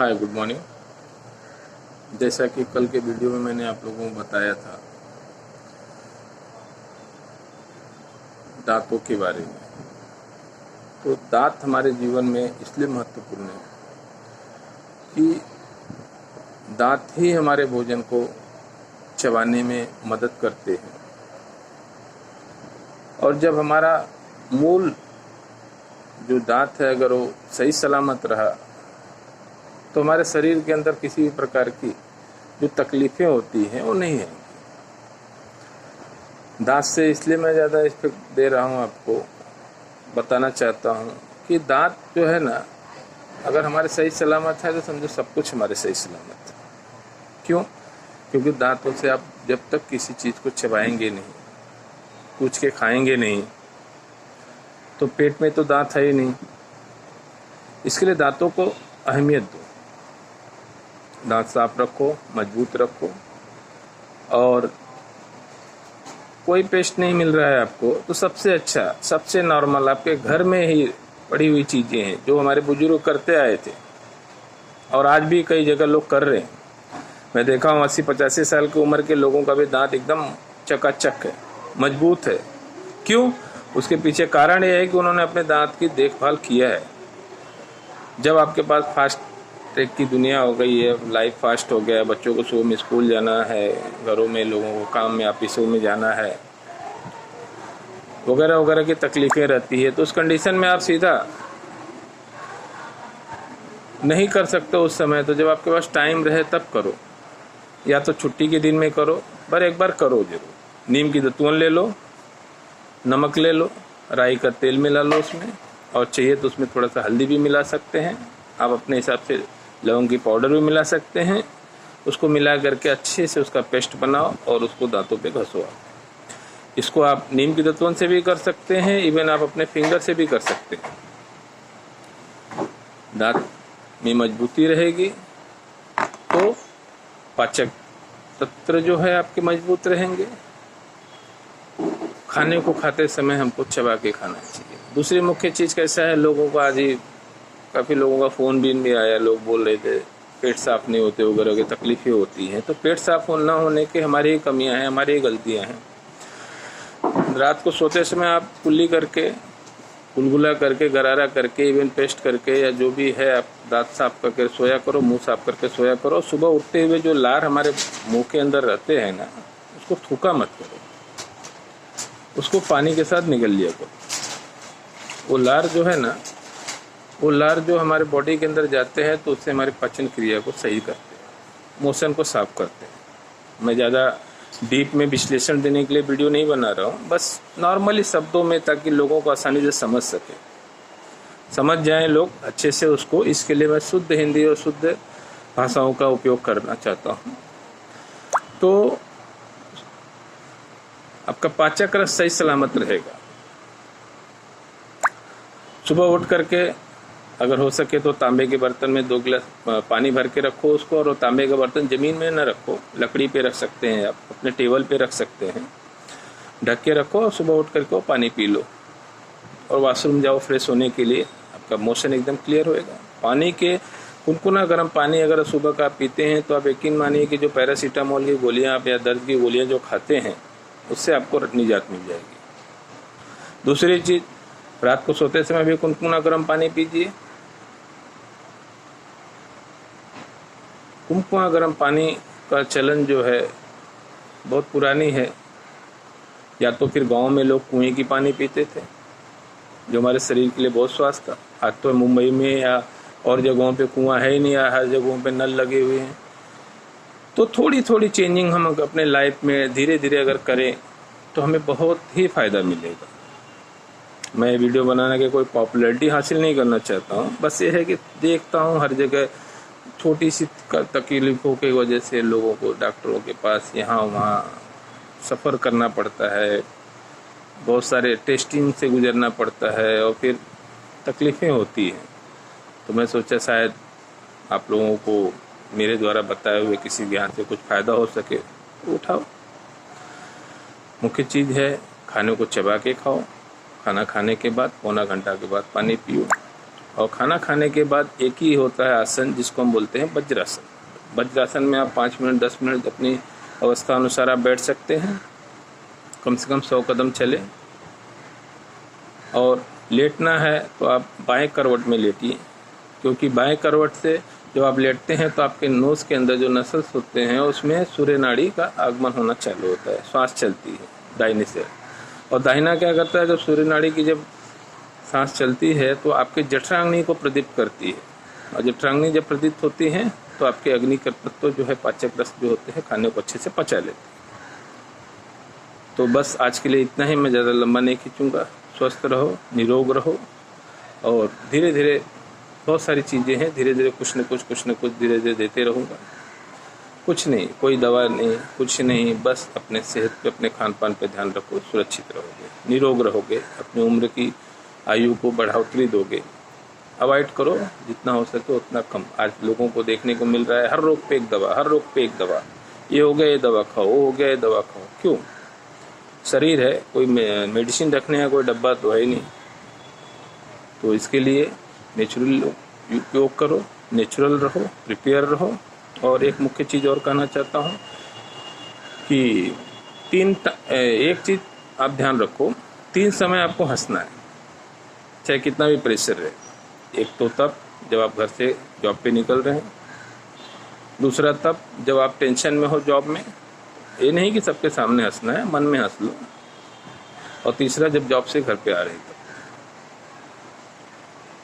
हाय, good morning. जैसा कि कल के वीडियो में मैंने आप लोगों को बताया था दांतों के बारे में, तो दांत हमारे जीवन में इसलिए महत्वपूर्ण है कि दांत ही हमारे भोजन को चबाने में मदद करते हैं। और जब हमारा मूल जो दांत है अगर वो सही सलामत रहा तो हमारे शरीर के अंदर किसी भी प्रकार की जो तकलीफ़ें होती हैं वो नहीं है। दांत से इसलिए मैं ज़्यादा इफेक्ट दे रहा हूँ, आपको बताना चाहता हूँ कि दांत जो है ना, अगर हमारे सही सलामत है तो समझो सब कुछ हमारे सही सलामत है। क्यों? क्योंकि दांतों से आप जब तक किसी चीज़ को चबाएंगे नहीं, कूच के खाएंगे नहीं, तो पेट में तो दांत है ही नहीं। इसके लिए दांतों को अहमियत दो। दांत साफ रखो, मजबूत रखो। और कोई पेस्ट नहीं मिल रहा है आपको तो सबसे अच्छा, सबसे नॉर्मल आपके घर में ही पड़ी हुई चीज़ें हैं जो हमारे बुजुर्ग करते आए थे और आज भी कई जगह लोग कर रहे हैं। मैं देखा हूँ 80-85 साल की उम्र के लोगों का भी दांत एकदम चकाचक है, मजबूत है। क्यों? उसके पीछे कारण यह है कि उन्होंने अपने दांत की देखभाल किया है। जब आपके पास फास्ट ट्रैक की दुनिया हो गई है, लाइफ फास्ट हो गया है, बच्चों को सुबह में स्कूल जाना है, घरों में लोगों को काम में ऑफिसों में जाना है, वगैरह वगैरह की तकलीफ़ें रहती है, तो उस कंडीशन में आप सीधा नहीं कर सकते उस समय। तो जब आपके पास टाइम रहे तब करो, या तो छुट्टी के दिन में करो, पर एक बार करो जरूर। नीम की दतुअन ले लो, नमक ले लो, राई का तेल मिला लो उसमें, और चाहिए तो उसमें थोड़ा सा हल्दी भी मिला सकते हैं आप, अपने हिसाब से लौंग की पाउडर भी मिला सकते हैं। उसको मिला करके अच्छे से उसका पेस्ट बनाओ और उसको दांतों पे घसो। इसको आप नीम की दतुअन से भी कर सकते हैं, इवन आप अपने फिंगर से भी कर सकते हैं। दांत में मजबूती रहेगी तो पाचक तंत्र जो है आपके मजबूत रहेंगे। खाने को खाते समय हमको चबा के खाना चाहिए। दूसरी मुख्य चीज़ कैसा है, लोगों को आज ही काफ़ी लोगों का फ़ोन भी आया, लोग बोल रहे थे पेट साफ़ नहीं होते वगैरह की तकलीफ़ें होती हैं। तो पेट साफ़ ना होने के हमारी ही कमियां हैं, हमारी ही गलतियां हैं। रात को सोते समय आप कुल्ली करके, गुलगुला करके, गरारा करके, इवन पेस्ट करके, या जो भी है आप दांत साफ करके सोया करो, मुंह साफ करके सोया करो। सुबह उठते हुए जो लार हमारे मुंह के अंदर रहते हैं ना, उसको थूका मत करो, उसको पानी के साथ निगल लिया करो। वो लार जो है ना, वो लार जो हमारे बॉडी के अंदर जाते हैं तो उससे हमारी पाचन क्रिया को सही करते हैं, मोशन को साफ करते हैं। मैं ज़्यादा डीप में विश्लेषण देने के लिए वीडियो नहीं बना रहा हूँ, बस नॉर्मली शब्दों में, ताकि लोगों को आसानी से समझ जाएं लोग अच्छे से उसको। इसके लिए मैं शुद्ध हिंदी और शुद्ध भाषाओं का उपयोग करना चाहता हूँ। तो आपका पाचक रस सही सलामत रहेगा। सुबह उठ करके अगर हो सके तो तांबे के बर्तन में 2 गिलास पानी भर के रखो उसको, और तांबे का बर्तन ज़मीन में न रखो, लकड़ी पे रख सकते हैं आप, अपने टेबल पे रख सकते हैं, ढक के रखो और सुबह उठ करके वो पानी पी लो। और वॉशरूम जाओ फ्रेश होने के लिए, आपका मोशन एकदम क्लियर होएगा। पानी के कुनकुना गर्म पानी अगर सुबह का आप पीते हैं तो आप यकीन मानिए कि जो पैरासीटामोल की गोलियाँ आप या दर्द की गोलियाँ जो खाते हैं उससे आपको निजात मिल जाएगी। दूसरी चीज़, रात को सोते समय भी कुनकुना गर्म पानी पीजिए। कुनकुना गर्म पानी का चलन जो है बहुत पुरानी है। या तो फिर गांव में लोग कुएं की पानी पीते थे जो हमारे शरीर के लिए बहुत स्वास्थ्य था। आज तो मुंबई में या और जगहों पे कुआं है ही नहीं, या हर जगहों पे नल लगे हुए हैं। तो थोड़ी थोड़ी चेंजिंग हम अपने लाइफ में धीरे धीरे अगर करें तो हमें बहुत ही फ़ायदा मिलेगा। मैं वीडियो बनाने के कोई पॉपुलैरिटी हासिल नहीं करना चाहता हूँ, बस ये है कि देखता हूँ हर जगह छोटी सी तकलीफ़ों की वजह से लोगों को डॉक्टरों के पास यहाँ वहाँ सफ़र करना पड़ता है, बहुत सारे टेस्टिंग से गुजरना पड़ता है और फिर तकलीफ़ें होती हैं। तो मैं सोचा शायद आप लोगों को मेरे द्वारा बताए हुए किसी ज्ञान से कुछ फ़ायदा हो सके तो उठाओ। मुख्य चीज़ है खाने को चबा के खाओ, खाना खाने के बाद पौना घंटा के बाद पानी पियो। और खाना खाने के बाद एक ही होता है आसन जिसको हम बोलते हैं वज्रासन। वज्रासन में आप 5 मिनट 10 मिनट अपनी अवस्था अनुसार आप बैठ सकते हैं, कम से कम 100 कदम चले। और लेटना है तो आप बाएं करवट में लेटिए, क्योंकि बाएं करवट से जब आप लेटते हैं तो आपके नोज के अंदर जो नसल्स होते हैं उसमें सूर्य नाड़ी का आगमन होना चालू होता है, श्वास चलती है दाहिने से। और दाहिना क्या करता है, जब सूर्य नाड़ी की जब सांस चलती है तो आपके जठराग्नि को प्रदीप्त करती है, और जठराग्नि जब प्रदीप्त होती है तो आपके अग्नि तत्व जो है, पाचक रस जो होते हैं, खाने को अच्छे से पचा लेते हैं। तो बस आज के लिए इतना ही, मैं ज़्यादा लंबा नहीं खींचूंगा। स्वस्थ रहो, निरोग रहो, और धीरे धीरे बहुत सारी चीज़ें हैं, धीरे धीरे कुछ न कुछ धीरे धीरे देते रहूँगा। कुछ नहीं, कोई दवा नहीं, कुछ नहीं, बस अपने सेहत पे, अपने खान पान पे ध्यान रखो, सुरक्षित रहोगे, निरोग रहोगे, अपनी उम्र की आयु को बढ़ोतरी दोगे। अवॉइड करो जितना हो सके उतना कम। आज लोगों को देखने को मिल रहा है हर रोग पे एक दवा, हर रोग पे एक दवा, ये हो गया ये दवा खाओ, वो हो गया ये दवा खाओ। क्यों? शरीर है, कोई मेडिसिन रखने का कोई डब्बा तो है नहीं। तो इसके लिए नेचुरल उपयोग करो, नेचुरल रहो, प्रिपेयर रहो। और एक मुख्य चीज़ और कहना चाहता हूँ कि एक चीज़ आप ध्यान रखो, 3 समय आपको हंसना है, चाहे कितना भी प्रेशर रहे। एक तो तब जब आप घर से जॉब पे निकल रहे हैं, दूसरा तब जब आप टेंशन में हो जॉब में, ये नहीं कि सबके सामने हंसना है, मन में हंस लो। और तीसरा जब जॉब से घर पे आ रहे हैं तब।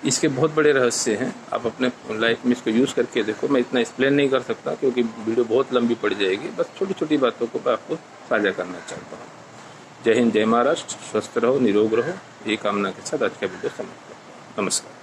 इसके बहुत बड़े रहस्य हैं, आप अपने लाइफ में इसको यूज़ करके देखो। मैं इतना एक्सप्लेन नहीं कर सकता क्योंकि वीडियो बहुत लंबी पड़ जाएगी, बस छोटी छोटी बातों को मैं आपको साझा करना चाहता हूँ। जय हिंद, जय महाराष्ट्र, स्वस्थ रहो, निरोग रहो, ये कामना के साथ आज का वीडियो समाप्त करता हूँ। नमस्कार।